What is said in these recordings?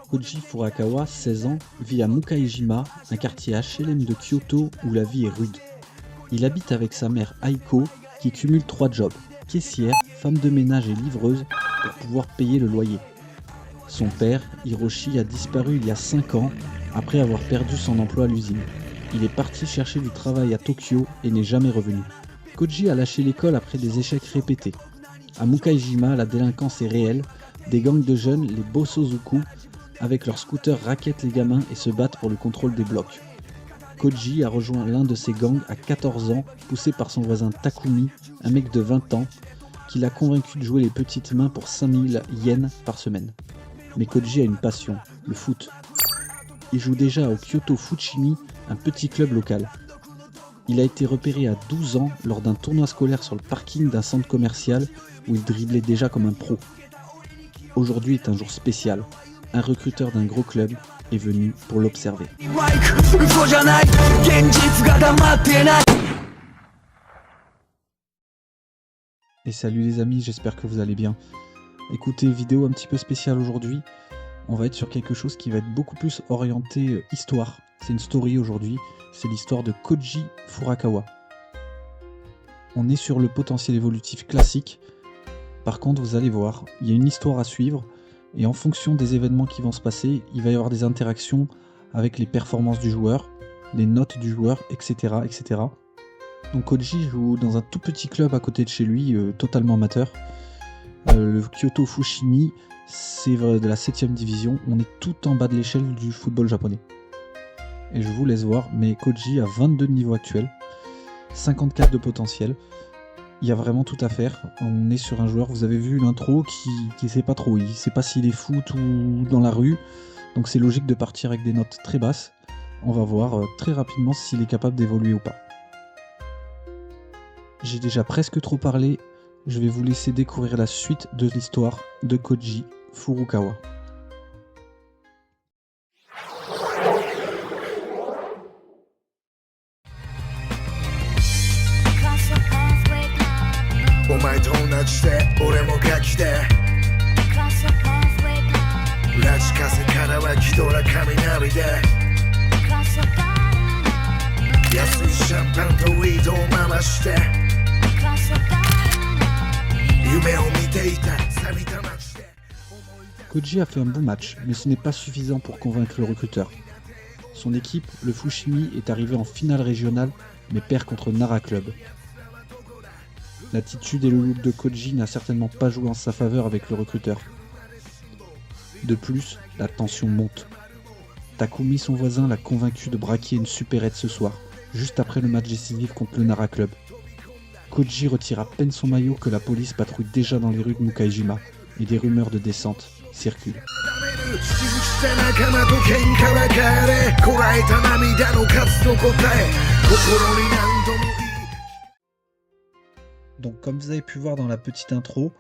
Koji Furukawa, 16 ans, vit à Mukaijima, un quartier HLM de Kyoto où la vie est rude. Il habite avec sa mère Aiko, qui cumule 3 jobs, caissière, femme de ménage et livreuse, pour pouvoir payer le loyer. Son père, Hiroshi, a disparu il y a 5 ans, après avoir perdu son emploi à l'usine. Il est parti chercher du travail à Tokyo et n'est jamais revenu. Koji a lâché l'école après des échecs répétés. À Mukaijima, la délinquance est réelle, des gangs de jeunes, les Bosozoku, avec leurs scooters raquettent les gamins et se battent pour le contrôle des blocs. Koji a rejoint l'un de ces gangs à 14 ans, poussé par son voisin Takumi, un mec de 20 ans, qui l'a convaincu de jouer les petites mains pour 5000 yens par semaine. Mais Koji a une passion, le foot. Il joue déjà au Kyoto Fushimi, un petit club local. Il a été repéré à 12 ans lors d'un tournoi scolaire sur le parking d'un centre commercial où il driblait déjà comme un pro. Aujourd'hui est un jour spécial. Un recruteur d'un gros club est venu pour l'observer. Et salut les amis, j'espère que vous allez bien. Écoutez, vidéo un petit peu spéciale aujourd'hui. On va être sur quelque chose qui va être beaucoup plus orienté histoire. C'est une story aujourd'hui, c'est l'histoire de Koji Furukawa. On est sur le potentiel évolutif classique. Par contre, vous allez voir, il y a une histoire à suivre. Et en fonction des événements qui vont se passer, il va y avoir des interactions avec les performances du joueur, les notes du joueur, etc. etc. Donc Koji joue dans un tout petit club à côté de chez lui, totalement amateur. Le Kyoto Fushimi, c'est de la 7ème division, on est tout en bas de l'échelle du football japonais. Et je vous laisse voir, mais Koji a 22 de niveau actuel, 54 de potentiel. Il y a vraiment tout à faire. On est sur un joueur, vous avez vu l'intro, qui sait pas trop. Il sait pas s'il est foot ou dans la rue. Donc c'est logique de partir avec des notes très basses. On va voir très rapidement s'il est capable d'évoluer ou pas. J'ai déjà presque trop parlé. Je vais vous laisser découvrir la suite de l'histoire de Koji Furukawa. Koji a fait un bon match, mais ce n'est pas suffisant pour convaincre le recruteur. Son équipe, le Fushimi, est arrivé en finale régionale, mais perd contre Nara Club. L'attitude et le look de Koji n'a certainement pas joué en sa faveur avec le recruteur. De plus, la tension monte. Takumi, son voisin, l'a convaincu de braquer une supérette ce soir, juste après le match décisif contre le Nara Club. Koji retire à peine son maillot que la police patrouille déjà dans les rues de Mukaijima, et des rumeurs de descente circulent. Donc comme vous avez pu voir dans la petite intro,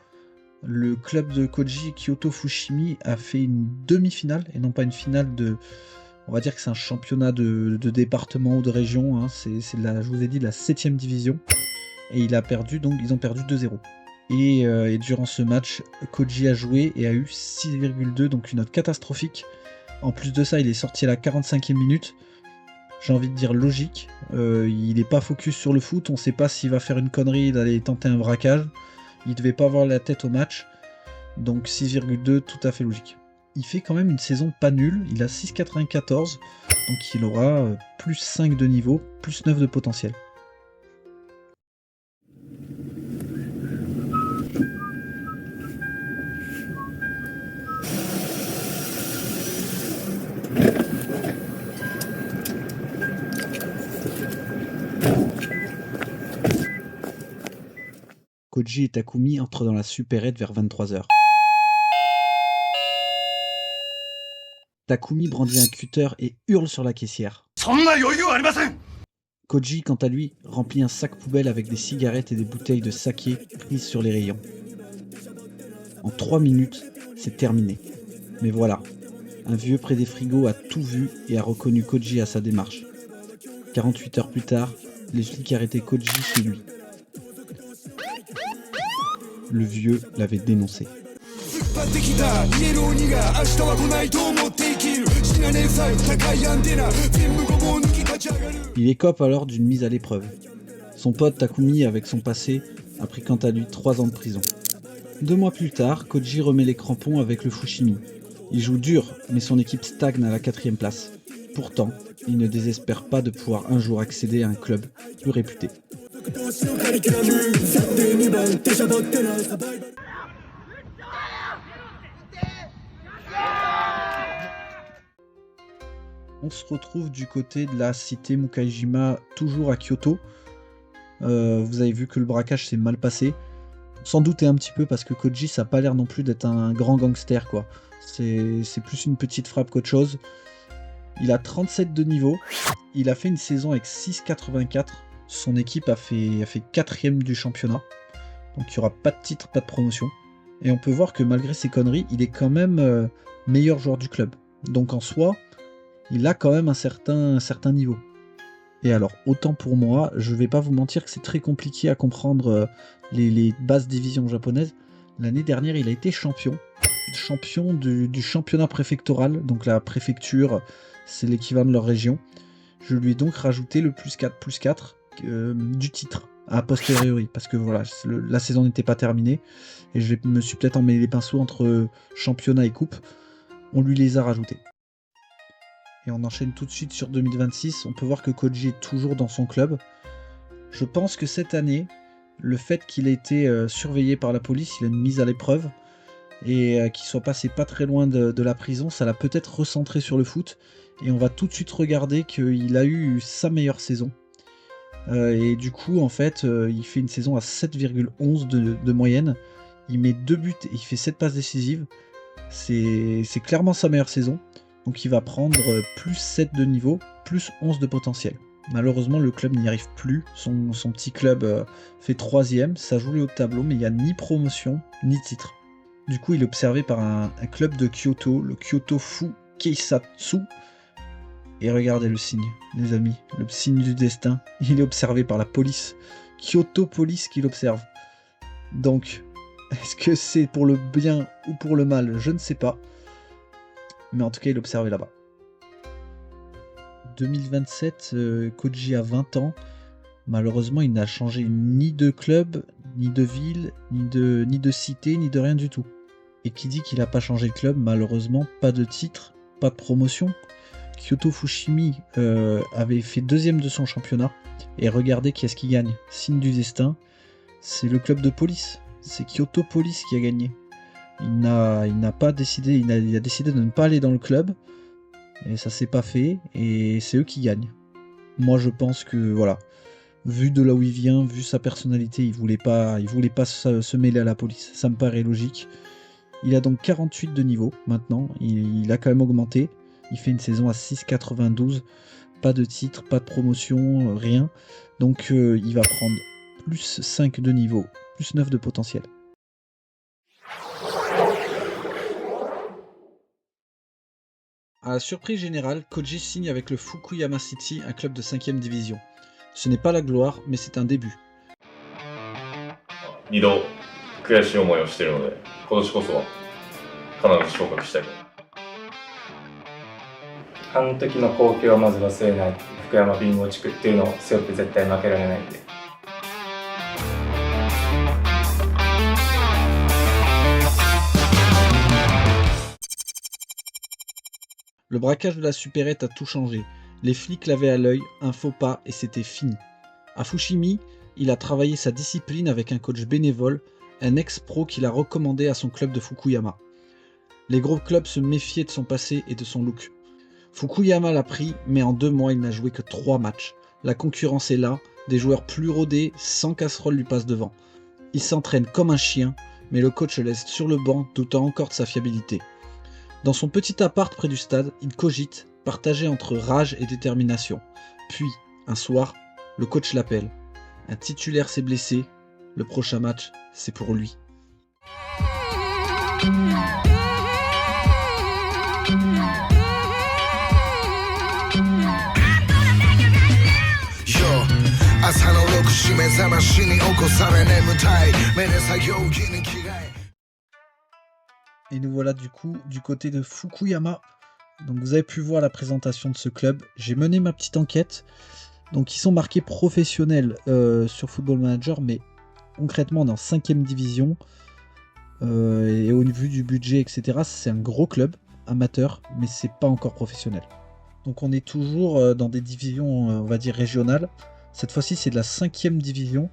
le club de Koji, Kyoto Fushimi, a fait une demi-finale et non pas une finale de... On va dire que c'est un championnat de département ou de région, hein. C'est je vous ai dit, la 7ème division. Et ils ont perdu 2-0. Et durant ce match, Koji a joué et a eu 6,2, donc une note catastrophique. En plus de ça, il est sorti à la 45e minute. J'ai envie de dire logique. Il n'est pas focus sur le foot, on ne sait pas s'il va faire une connerie, d'aller tenter un braquage. Il devait pas avoir la tête au match. Donc 6,2, tout à fait logique. Il fait quand même une saison pas nulle, il a 6,94, donc il aura plus 5 de niveau, plus 9 de potentiel. Koji et Takumi entrent dans la supérette vers 23h. Takumi brandit un cutter et hurle sur la caissière. Koji, quant à lui, remplit un sac poubelle avec des cigarettes et des bouteilles de saké prises sur les rayons. En 3 minutes, c'est terminé. Mais voilà, un vieux près des frigos a tout vu et a reconnu Koji à sa démarche. 48 heures plus tard, les flics arrêtaient Koji chez lui. le vieux l'avait dénoncé. Il écope alors d'une mise à l'épreuve. Son pote Takumi, avec son passé, a pris quant à lui 3 ans de prison. 2 mois plus tard, Koji remet les crampons avec le Fushimi. Il joue dur, mais son équipe stagne à la 4e place. Pourtant, il ne désespère pas de pouvoir un jour accéder à un club plus réputé. On se retrouve du côté de la cité Mukaijima, toujours à Kyoto. Vous avez vu que le braquage s'est mal passé. Sans douter un petit peu parce que Koji, ça n'a pas l'air non plus d'être un grand gangster, quoi. C'est plus une petite frappe qu'autre chose. Il a 37 de niveau. Il a fait une saison avec 6,84. Son équipe a fait 4ème du championnat. Donc il n'y aura pas de titre, pas de promotion. Et on peut voir que malgré ses conneries, il est quand même meilleur joueur du club. Donc en soi, il a quand même un certain niveau. Et alors, autant pour moi, je vais pas vous mentir que c'est très compliqué à comprendre les basses divisions japonaises. L'année dernière, il a été champion du championnat préfectoral. Donc la préfecture, c'est l'équivalent de leur région. Je lui ai donc rajouté le plus 4 du titre, a posteriori. Parce que voilà, la saison n'était pas terminée. Et je me suis peut-être emmêlé les pinceaux entre championnat et coupe. On lui les a rajoutés. Et on enchaîne tout de suite sur 2026. On peut voir que Koji est toujours dans son club. Je pense que cette année, le fait qu'il ait été surveillé par la police, il a une mise à l'épreuve, et qu'il soit passé pas très loin de la prison, ça l'a peut-être recentré sur le foot. Et on va tout de suite regarder qu'il a eu sa meilleure saison. Et du coup, en fait, il fait une saison à 7,11 de moyenne. Il met 2 buts et il fait 7 passes décisives. C'est clairement sa meilleure saison. Donc il va prendre plus 7 de niveau, plus 11 de potentiel. Malheureusement, le club n'y arrive plus. Son petit club fait 3ème, ça joue le haut de tableau, mais il n'y a ni promotion, ni titre. Du coup, il est observé par un club de Kyoto, le Kyoto Fu Keisatsu. Et regardez le signe, les amis, le signe du destin. Il est observé par la police. Kyoto Police qui l'observe. Donc, est-ce que c'est pour le bien ou pour le mal? Je ne sais pas. Mais en tout cas, il est observé là-bas. 2027, Koji a 20 ans. Malheureusement, il n'a changé ni de club, ni de ville, ni de cité, ni de rien du tout. Et qui dit qu'il n'a pas changé de club, malheureusement, pas de titre, pas de promotion. Kyoto Fushimi avait fait 2ème de son championnat. Et regardez qui est-ce qui gagne. Signe du destin, c'est le club de police. C'est Kyoto Police qui a gagné. Il a décidé de ne pas aller dans le club, et ça s'est pas fait, et c'est eux qui gagnent. Moi je pense que voilà, vu de là où il vient, vu sa personnalité, il voulait pas se mêler à la police, ça me paraît logique. Il a donc 48 de niveau maintenant, il a quand même augmenté, il fait une saison à 6,92, pas de titre, pas de promotion, rien, donc il va prendre plus 5 de niveau, plus 9 de potentiel. À la surprise générale, Koji signe avec le Fukuyama City, un club de 5ème division. Ce n'est pas la gloire, mais c'est un début. 2度悔しい思いをしているので、今年こそは必ず昇格したい。あの時の光景はまず忘れない。福山ビンゴ地区っていうのを背負って絶対負けられないんで。Le braquage de la supérette a tout changé. Les flics l'avaient à l'œil, un faux pas et c'était fini. À Fushimi, il a travaillé sa discipline avec un coach bénévole, un ex-pro qu'il a recommandé à son club de Fukuyama. Les gros clubs se méfiaient de son passé et de son look. Fukuyama l'a pris, mais en 2 mois il n'a joué que 3 matchs. La concurrence est là, des joueurs plus rodés, sans casserole lui passent devant. Il s'entraîne comme un chien, mais le coach le laisse sur le banc, doutant encore de sa fiabilité. Dans son petit appart près du stade, il cogite, partagé entre rage et détermination. Puis, un soir, le coach l'appelle. Un titulaire s'est blessé, le prochain match, c'est pour lui. 朝の6時目覚ましに起こされ眠たい目で作業着に着替え Et nous voilà du coup du côté de Fukuyama. Donc vous avez pu voir la présentation de ce club. J'ai mené ma petite enquête. Donc ils sont marqués professionnels sur Football Manager, mais concrètement on est en 5ème division. Et au vu du budget, etc., c'est un gros club amateur, mais c'est pas encore professionnel. Donc on est toujours dans des divisions, on va dire régionales. Cette fois-ci c'est de la 5ème division.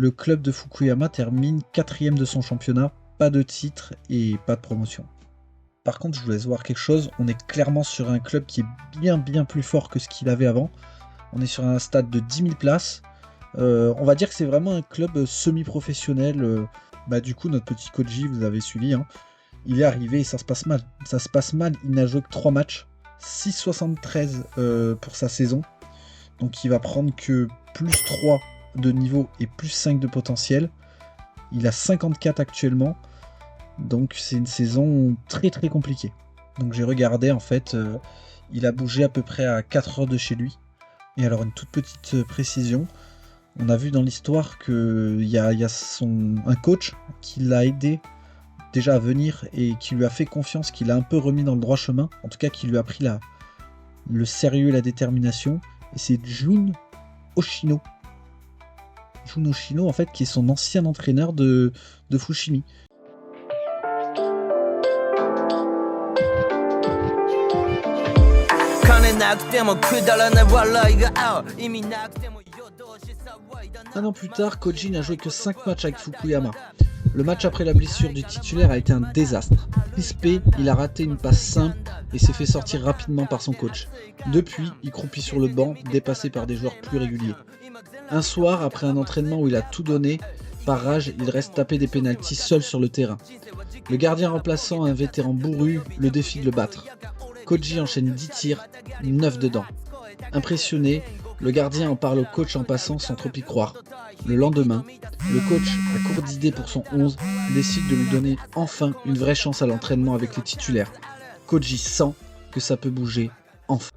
Le club de Fukuyama termine 4ème de son championnat. Pas de titre et pas de promotion. Par contre, je vous laisse voir quelque chose. On est clairement sur un club qui est bien plus fort que ce qu'il avait avant. On est sur un stade de 10 000 places. On va dire que c'est vraiment un club semi-professionnel. Du coup, notre petit Koji, vous avez suivi, hein, il est arrivé et ça se passe mal. Ça se passe mal. Il n'a joué que 3 matchs. 6,73 pour sa saison. Donc il va prendre que plus 3 de niveau et plus 5 de potentiel. Il a 54 actuellement, donc c'est une saison très compliquée. Donc j'ai regardé, en fait, il a bougé à peu près à 4 heures de chez lui. Et alors une toute petite précision, on a vu dans l'histoire qu'il y a un coach qui l'a aidé déjà à venir et qui lui a fait confiance, qui l'a un peu remis dans le droit chemin, en tout cas qui lui a pris le sérieux et la détermination, et c'est Jun Oshino. Jun Oshino, en fait, qui est son ancien entraîneur de Fushimi. Un an plus tard, Koji n'a joué que 5 matchs avec Fukuyama. Le match après la blessure du titulaire a été un désastre. Crispé, il a raté une passe simple et s'est fait sortir rapidement par son coach. Depuis, il croupit sur le banc, dépassé par des joueurs plus réguliers. Un soir, après un entraînement où il a tout donné, par rage, il reste taper des pénaltys seul sur le terrain. Le gardien remplaçant, un vétéran bourru, le défie de le battre. Koji enchaîne 10 tirs, 9 dedans. Impressionné, le gardien en parle au coach en passant sans trop y croire. Le lendemain, le coach, à court d'idées pour son 11, décide de lui donner enfin une vraie chance à l'entraînement avec les titulaires. Koji sent que ça peut bouger enfin.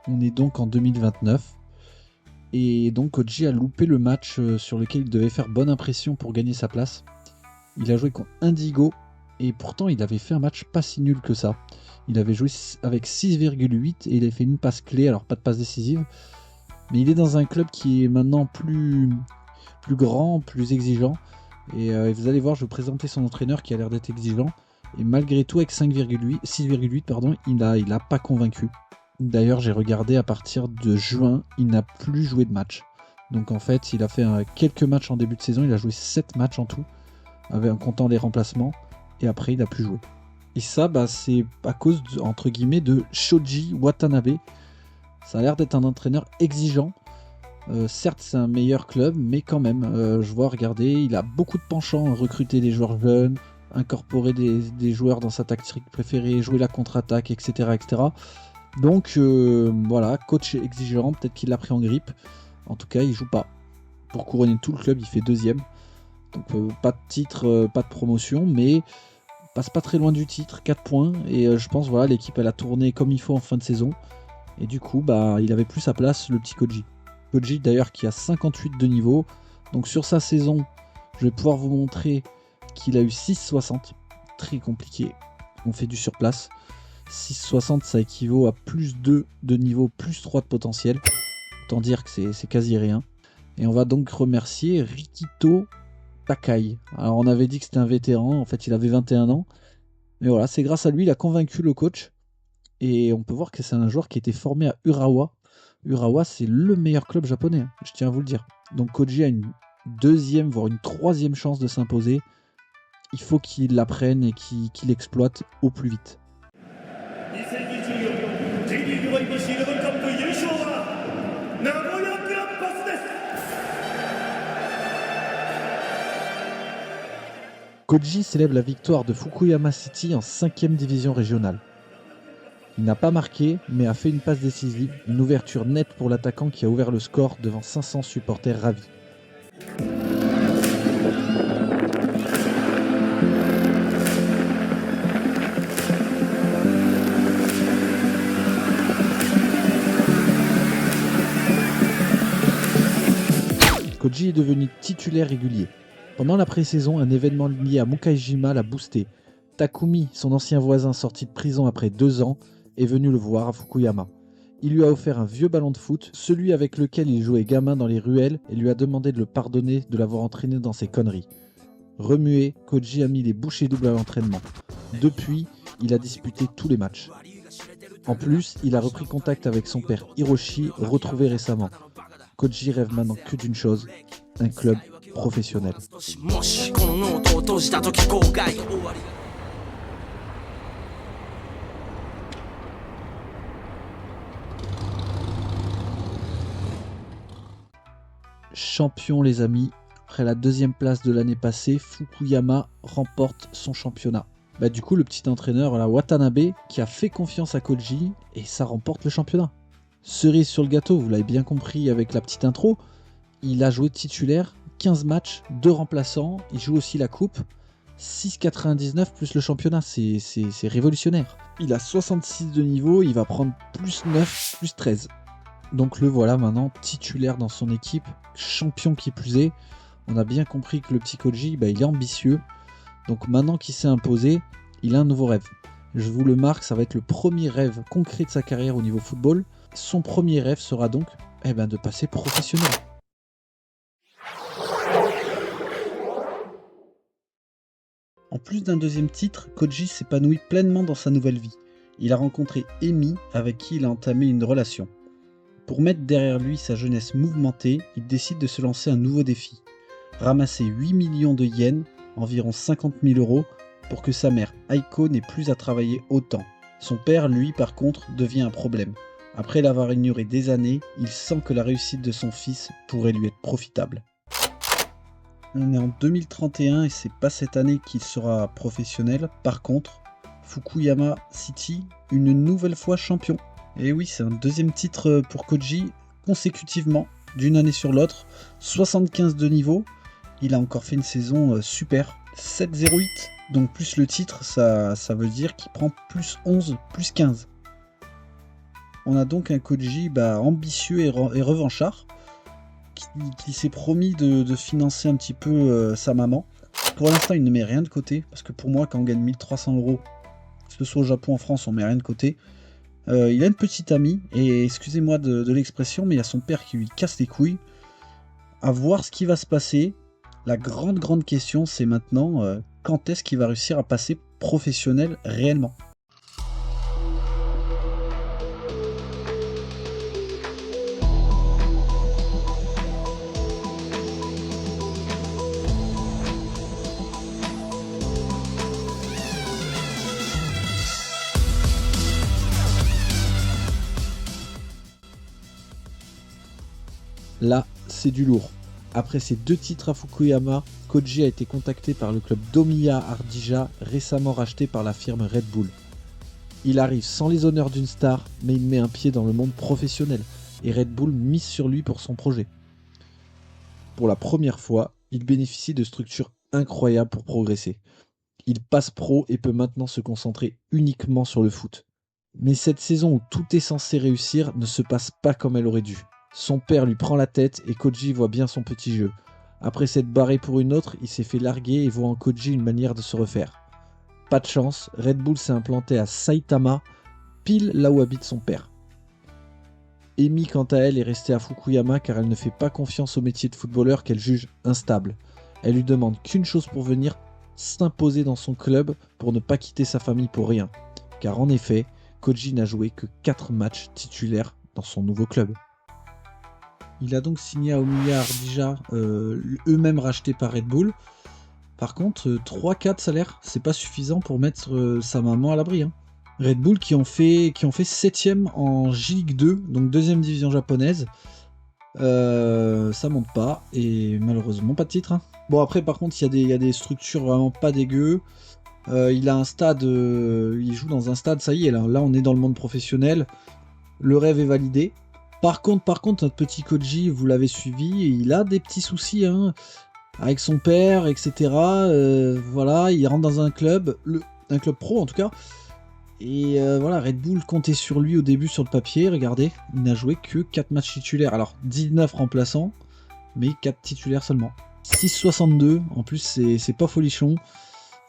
On est donc en 2029 et donc Koji a loupé le match sur lequel il devait faire bonne impression pour gagner sa place. Il a joué contre Indigo et pourtant il avait fait un match pas si nul que ça. Il avait joué avec 6,8 et il avait fait une passe clé, alors pas de passe décisive, mais il est dans un club qui est maintenant plus grand, plus exigeant. Et vous allez voir, je vais vous présenter son entraîneur qui a l'air d'être exigeant. Et malgré tout, avec 6,8, il n'a pas convaincu. D'ailleurs, j'ai regardé à partir de juin, il n'a plus joué de match. Donc en fait, il a fait quelques matchs en début de saison. Il a joué 7 matchs en tout, en comptant les remplacements. Et après, il n'a plus joué. Et ça, c'est à cause, entre guillemets, de Shoji Watanabe. Ça a l'air d'être un entraîneur exigeant. Certes, c'est un meilleur club, mais quand même, je vois, regardez, il a beaucoup de penchants à recruter des joueurs jeunes, incorporer des joueurs dans sa tactique préférée, jouer la contre-attaque, etc. etc. Donc voilà, coach exigeant, peut-être qu'il l'a pris en grippe. En tout cas, il joue pas. Pour couronner tout le club, il fait 2ème. Donc pas de titre, pas de promotion, mais passe pas très loin du titre, 4 points. Et je pense, voilà, l'équipe elle a tourné comme il faut en fin de saison. Et du coup, il avait plus sa place, le petit Koji. Koji d'ailleurs qui a 58 de niveau. Donc sur sa saison, je vais pouvoir vous montrer qu'il a eu 6,60. Très compliqué. On fait du surplace. 6,60 ça équivaut à plus 2 de niveau, plus 3 de potentiel. Autant dire que c'est quasi rien. Et on va donc remercier Rikito Takai. Alors on avait dit que c'était un vétéran, en fait il avait 21 ans. Mais voilà, c'est grâce à lui, il a convaincu le coach. Et on peut voir que c'est un joueur qui a été formé à Urawa. Urawa, c'est le meilleur club japonais, hein, je tiens à vous le dire. Donc Koji a une 2ème, voire une 3ème chance de s'imposer. Il faut qu'il l'apprenne et qu'il l'exploite au plus vite. Koji célèbre la victoire de Fukuyama City en 5ème division régionale. Il n'a pas marqué, mais a fait une passe décisive, une ouverture nette pour l'attaquant qui a ouvert le score devant 500 supporters ravis. Koji est devenu titulaire régulier. Pendant la pré-saison, un événement lié à Mukaijima l'a boosté. Takumi, son ancien voisin sorti de prison après 2 ans, est venu le voir à Fukuyama. Il lui a offert un vieux ballon de foot, celui avec lequel il jouait gamin dans les ruelles, et lui a demandé de le pardonner de l'avoir entraîné dans ses conneries. Remué, Koji a mis les bouchées doubles à l'entraînement. Depuis, il a disputé tous les matchs. En plus, il a repris contact avec son père Hiroshi, retrouvé récemment. Koji rêve maintenant que d'une chose, un club professionnel. Champion les amis, après la 2e place de l'année passée, Fukuyama remporte son championnat. Du coup le petit entraîneur là, Watanabe qui a fait confiance à Koji et ça remporte le championnat. Cerise sur le gâteau, vous l'avez bien compris avec la petite intro, il a joué titulaire, 15 matchs, 2 remplaçants, il joue aussi la coupe, 6,99 plus le championnat, c'est révolutionnaire. Il a 66 de niveau, il va prendre plus 9, plus 13. Donc le voilà maintenant titulaire dans son équipe, champion qui plus est. On a bien compris que le petit Koji, il est ambitieux. Donc maintenant qu'il s'est imposé, il a un nouveau rêve. Je vous le marque, ça va être le premier rêve concret de sa carrière au niveau football. Son premier rêve sera donc de passer professionnel. En plus d'un 2e titre, Koji s'épanouit pleinement dans sa nouvelle vie. Il a rencontré Emi avec qui il a entamé une relation. Pour mettre derrière lui sa jeunesse mouvementée, il décide de se lancer un nouveau défi. Ramasser 8 millions de yens, environ 50 000 euros, pour que sa mère Aiko n'ait plus à travailler autant. Son père, lui, par contre, devient un problème. Après l'avoir ignoré des années, il sent que la réussite de son fils pourrait lui être profitable. On est en 2031 et c'est pas cette année qu'il sera professionnel. Par contre, Fukuyama City, une nouvelle fois champion. Et oui, c'est un 2e titre pour Koji, consécutivement, d'une année sur l'autre. 75 de niveau, il a encore fait une saison super. 7,08, donc plus le titre, ça veut dire qu'il prend plus 11, plus 15. On a donc un Koji ambitieux et revanchard, qui s'est promis de financer un petit peu sa maman. Pour l'instant, il ne met rien de côté, parce que pour moi, quand on gagne 1300 euros, que ce soit au Japon ou en France, on met rien de côté. Il a une petite amie, et excusez-moi de l'expression, mais il y a son père qui lui casse les couilles. À voir ce qui va se passer. La grande question, c'est maintenant, quand est-ce qu'il va réussir à passer professionnel réellement ? Là, c'est du lourd. Après ses 2 titres à Fukuyama, Koji a été contacté par le club d'Omiya Ardija, récemment racheté par la firme Red Bull. Il arrive sans les honneurs d'une star, mais il met un pied dans le monde professionnel, et Red Bull mise sur lui pour son projet. Pour la première fois, il bénéficie de structures incroyables pour progresser. Il passe pro et peut maintenant se concentrer uniquement sur le foot. Mais cette saison où tout est censé réussir ne se passe pas comme elle aurait dû. Son père lui prend la tête et Koji voit bien son petit jeu. Après s'être barré pour une autre, il s'est fait larguer et voit en Koji une manière de se refaire. Pas de chance, Red Bull s'est implanté à Saitama, pile là où habite son père. Emi, quant à elle, est restée à Fukuyama car elle ne fait pas confiance au métier de footballeur qu'elle juge instable. Elle lui demande qu'une chose pour venir, s'imposer dans son club pour ne pas quitter sa famille pour rien. Car en effet, Koji n'a joué que 4 matchs titulaires dans son nouveau club. Il a donc signé à Omiya Ardija, eux-mêmes rachetés par Red Bull. Par contre, 3-4 salaires, c'est pas suffisant pour mettre sa maman à l'abri. Red Bull qui ont fait 7ème en J-League 2, donc 2ème division japonaise. Ça monte pas, et malheureusement pas de titre. Bon après par contre il y a des structures vraiment pas dégueu. Il a un stade, il joue dans un stade, ça y est, là on est dans le monde professionnel. Le rêve est validé. Par contre, notre petit Koji, vous l'avez suivi, il a des petits soucis avec son père, etc. Voilà, il rentre dans un club pro en tout cas. Et voilà, Red Bull comptait sur lui au début sur le papier, regardez, il n'a joué que 4 matchs titulaires. Alors 19 remplaçants, mais 4 titulaires seulement. 6,62, en plus c'est pas folichon.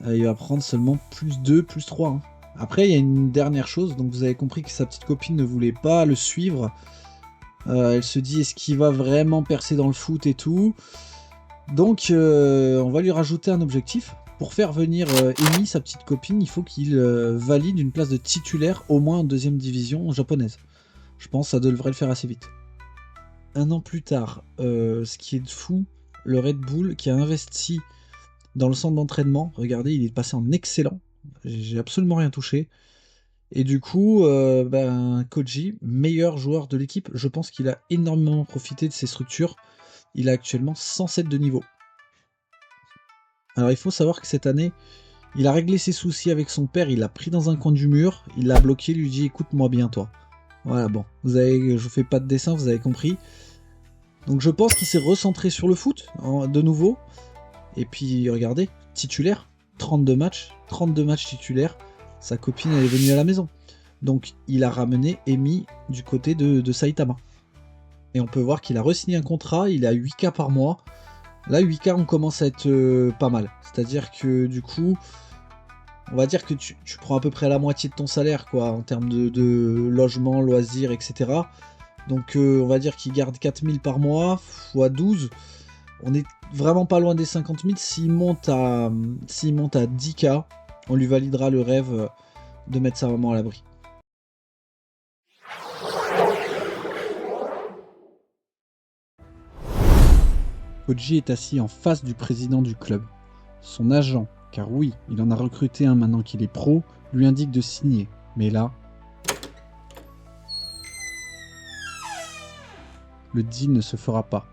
Il va prendre seulement plus 2, plus 3. Hein. Après, il y a une dernière chose, donc vous avez compris que sa petite copine ne voulait pas le suivre. Elle se dit, est-ce qu'il va vraiment percer dans le foot et tout? Donc, on va lui rajouter un objectif. Pour faire venir Emi, sa petite copine, il faut qu'il valide une place de titulaire, au moins en 2e division japonaise. Je pense que ça devrait le faire assez vite. Un an plus tard, ce qui est de fou, le Red Bull qui a investi dans le centre d'entraînement, regardez, il est passé en excellent. J'ai absolument rien touché. Et du coup, Koji, meilleur joueur de l'équipe, je pense qu'il a énormément profité de ces structures. Il a actuellement 107 de niveau. Alors il faut savoir que cette année, il a réglé ses soucis avec son père, il l'a pris dans un coin du mur, il l'a bloqué, lui dit écoute-moi bien toi. Voilà, bon, je vous fais pas de dessin, vous avez compris. Donc je pense qu'il s'est recentré sur le foot, de nouveau. Et puis regardez, titulaire, 32 matchs titulaires, sa copine elle est venue à la maison. Donc il a ramené Emi du côté de Saitama. Et on peut voir qu'il a re-signé un contrat, il a 8K par mois. Là 8K on commence à être pas mal. C'est-à-dire que du coup, on va dire que tu prends à peu près la moitié de ton salaire quoi, en termes de logement, loisirs, etc. Donc on va dire qu'il garde 4000 par mois, x 12. On est vraiment pas loin des 50 000. S'il monte à 10K, on lui validera le rêve de mettre sa maman à l'abri. Koji est assis en face du président du club. Son agent, car oui, il en a recruté un maintenant qu'il est pro, lui indique de signer. Mais là, le deal ne se fera pas.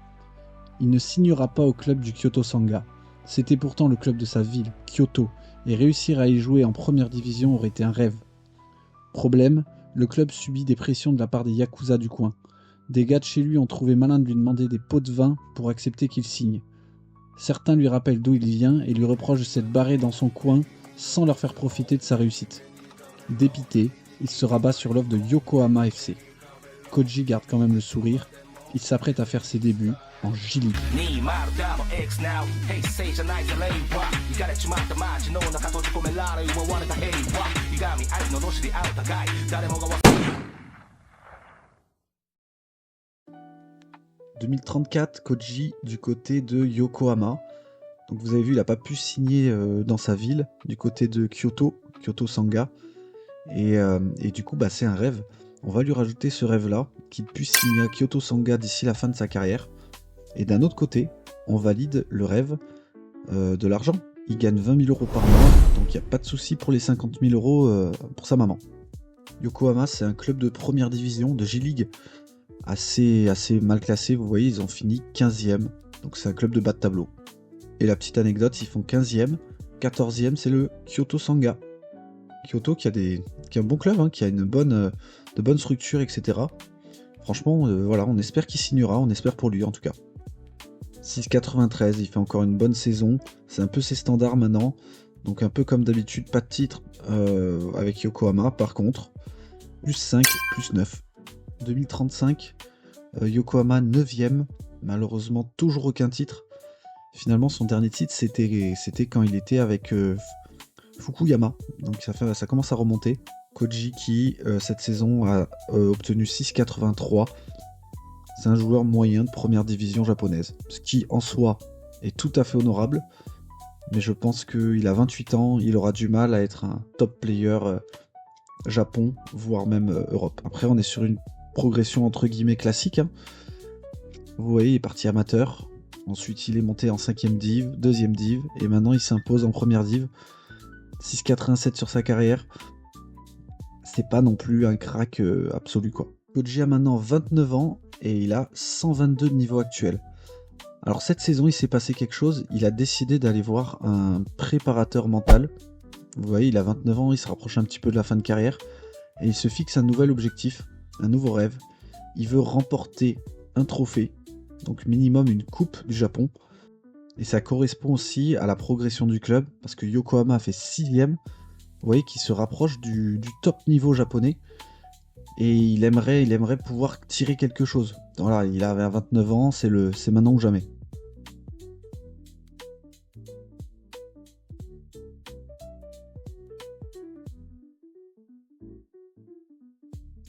Il ne signera pas au club du Kyoto Sanga. C'était pourtant le club de sa ville, Kyoto, et réussir à y jouer en première division aurait été un rêve. Problème, le club subit des pressions de la part des Yakuza du coin. Des gars de chez lui ont trouvé malin de lui demander des pots de vin pour accepter qu'il signe. Certains lui rappellent d'où il vient et lui reprochent de s'être barré dans son coin sans leur faire profiter de sa réussite. Dépité, il se rabat sur l'offre de Yokohama FC. Koji garde quand même le sourire, il s'apprête à faire ses débuts en J-League. « 2034, Koji du côté de Yokohama. Donc vous avez vu, il n'a pas pu signer dans sa ville, du côté de Kyoto Sanga. Et du coup, c'est un rêve. On va lui rajouter ce rêve-là, qu'il puisse signer à Kyoto Sanga d'ici la fin de sa carrière. Et d'un autre côté, on valide le rêve de l'argent. Il gagne 20 000 € par mois, donc il n'y a pas de souci pour les 50 000 € pour sa maman. Yokohama, c'est un club de première division, de J-League, assez mal classé. Vous voyez, ils ont fini 15e, donc c'est un club de bas de tableau. Et la petite anecdote, ils font 15e, 14e, c'est le Kyoto Sanga. Kyoto qui a un bon club, hein, qui a de bonnes structures, etc. Franchement, voilà, on espère qu'il signera, on espère pour lui en tout cas. 6,93, il fait encore une bonne saison, c'est un peu ses standards maintenant, donc un peu comme d'habitude, pas de titre avec Yokohama, par contre, plus 5, plus 9. 2035, Yokohama 9ème, malheureusement toujours aucun titre. Finalement son dernier titre c'était quand il était avec Fukuyama, donc ça commence à remonter. Koji qui cette saison a obtenu 6,83. C'est un joueur moyen de première division japonaise, ce qui en soi est tout à fait honorable, mais je pense qu'il a 28 ans, il aura du mal à être un top player Japon, voire même Europe. Après on est sur une progression entre guillemets classique, hein. Vous voyez, il est parti amateur, ensuite il est monté en 5ème div, 2ème div, et maintenant il s'impose en première div. 6,87 sur sa carrière, c'est pas non plus un crack absolu quoi. Koji a maintenant 29 ans et il a 122 de niveau actuel. Alors cette saison il s'est passé quelque chose, il a décidé d'aller voir un préparateur mental. Vous voyez, il a 29 ans, il se rapproche un petit peu de la fin de carrière et il se fixe un nouvel objectif, un nouveau rêve. Il veut remporter un trophée, donc minimum une coupe du Japon. Et ça correspond aussi à la progression du club, parce que Yokohama a fait 6ème. Vous voyez qu'il se rapproche du top niveau japonais. et il aimerait pouvoir tirer quelque chose. Voilà, il avait 29 ans, c'est maintenant ou jamais.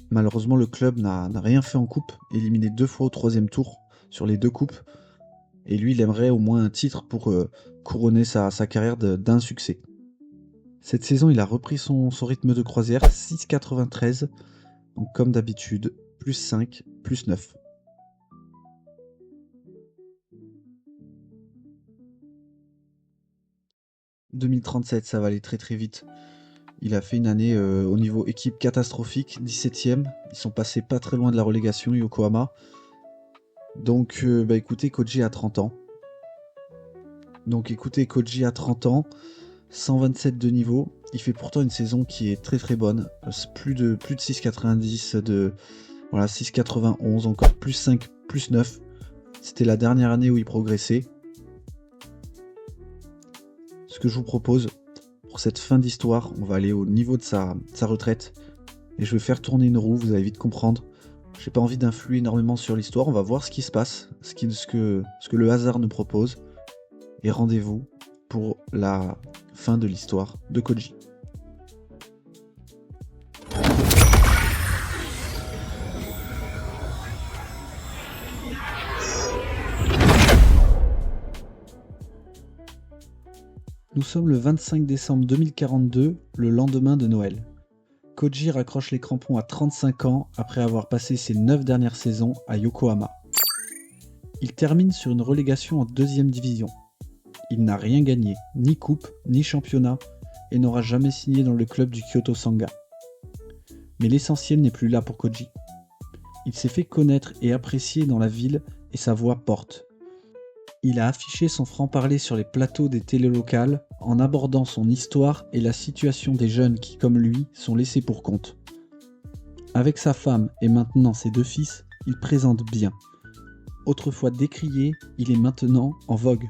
Malheureusement, le club n'a rien fait en coupe, éliminé 2 fois au 3e tour sur les 2 coupes. Et lui, il aimerait au moins un titre pour couronner sa carrière d'un succès. Cette saison, il a repris son rythme de croisière, 6,93. Donc comme d'habitude, plus 5, plus 9. « 2037, ça va aller très très vite. Il a fait une année au niveau équipe catastrophique, 17ème. Ils sont passés pas très loin de la relégation, Yokohama. Donc écoutez, Koji a 30 ans. 127 de niveau. Il fait pourtant une saison qui est très très bonne. Plus de 6,90, voilà, 6,91, encore plus 5, plus 9. C'était la dernière année où il progressait. Ce que je vous propose, pour cette fin d'histoire, on va aller au niveau de sa retraite. Et je vais faire tourner une roue, vous allez vite comprendre. J'ai pas envie d'influer énormément sur l'histoire, on va voir ce qui se passe, ce que le hasard nous propose. Et rendez-vous pour la fin de l'histoire de Koji. Nous sommes le 25 décembre 2042, le lendemain de Noël. Koji raccroche les crampons à 35 ans après avoir passé ses 9 dernières saisons à Yokohama. Il termine sur une relégation en 2e division. Il n'a rien gagné, ni coupe, ni championnat, et n'aura jamais signé dans le club du Kyoto Sanga. Mais l'essentiel n'est plus là pour Koji. Il s'est fait connaître et apprécier dans la ville et sa voix porte. Il a affiché son franc-parler sur les plateaux des télés locales en abordant son histoire et la situation des jeunes qui, comme lui, sont laissés pour compte. Avec sa femme et maintenant ses 2 fils, il présente bien. Autrefois décrié, il est maintenant en vogue.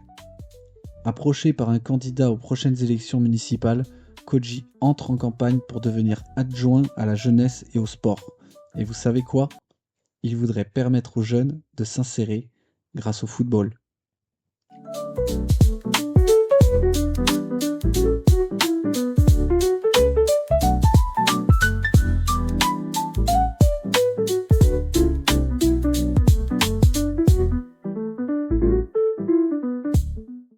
Approché par un candidat aux prochaines élections municipales, Koji entre en campagne pour devenir adjoint à la jeunesse et au sport. Et vous savez quoi ? Il voudrait permettre aux jeunes de s'insérer grâce au football.